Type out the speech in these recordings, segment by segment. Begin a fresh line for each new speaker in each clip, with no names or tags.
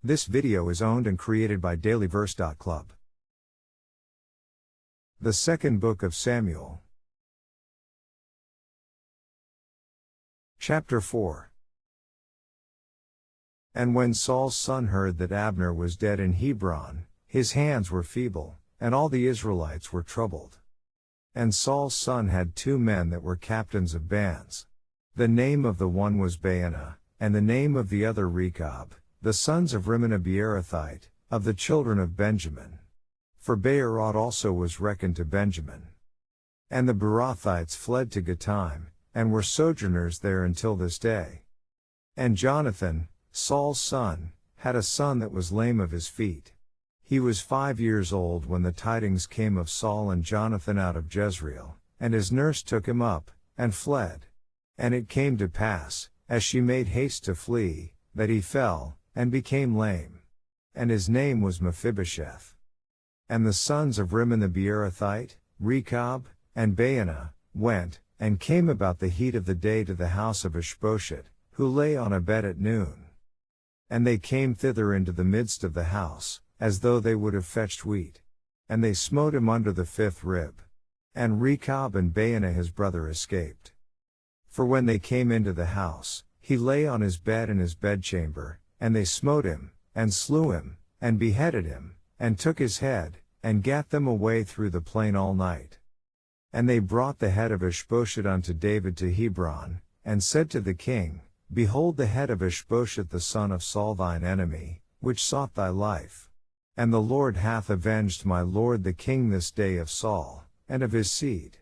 This video is owned and created by dailyverse.club. The Second Book of Samuel. Chapter 4. And when Saul's son heard that Abner was dead in Hebron, his hands were feeble, and all the Israelites were troubled. And Saul's son had 2 men that were captains of bands. The name of the one was Baanah, and the name of the other Rechab, the sons of Rimmon a Beerothite, of the children of Benjamin. For Beeroth also was reckoned to Benjamin. And the Beerothites fled to Gittaim, and were sojourners there until this day. And Jonathan, Saul's son, had a son that was lame of his feet. He was 5 years old when the tidings came of Saul and Jonathan out of Jezreel, and his nurse took him up, and fled. And it came to pass, as she made haste to flee, that he fell, and became lame. And his name was Mephibosheth. And the sons of Rimmon the Beerothite, Rechab, and Baanah, went, and came about the heat of the day to the house of Ishbosheth, who lay on a bed at noon. And they came thither into the midst of the house, as though they would have fetched wheat. And they smote him under the 5th rib. And Rechab and Baanah his brother escaped. For when they came into the house, he lay on his bed in his bedchamber, and they smote him, and slew him, and beheaded him, and took his head, and gat them away through the plain all night. And they brought the head of Ishbosheth unto David to Hebron, and said to the king, Behold the head of Ishbosheth the son of Saul thine enemy, which sought thy life. And the Lord hath avenged my lord the king this day of Saul, and of his seed.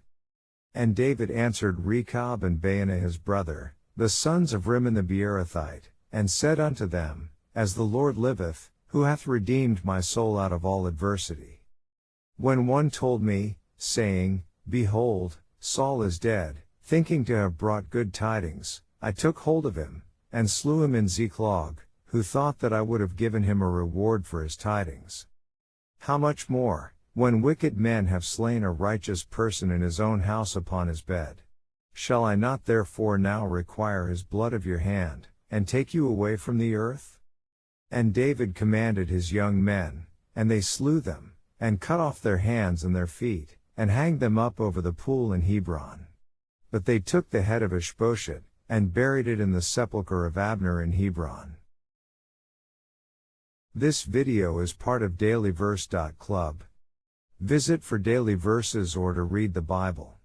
And David answered Rechab and Baanah his brother, the sons of Rimmon the Beerothite, and said unto them, As the Lord liveth, who hath redeemed my soul out of all adversity. When one told me, saying, Behold, Saul is dead, thinking to have brought good tidings, I took hold of him, and slew him in Ziklag, who thought that I would have given him a reward for his tidings. How much more, when wicked men have slain a righteous person in his own house upon his bed? Shall I not therefore now require his blood of your hand, and take you away from the earth? And David commanded his young men, and they slew them, and cut off their hands and their feet, and hanged them up over the pool in Hebron. But they took the head of Ishbosheth, and buried it in the sepulchre of Abner in Hebron. This video is part of dailyverse.club. Visit for daily verses or to read the Bible.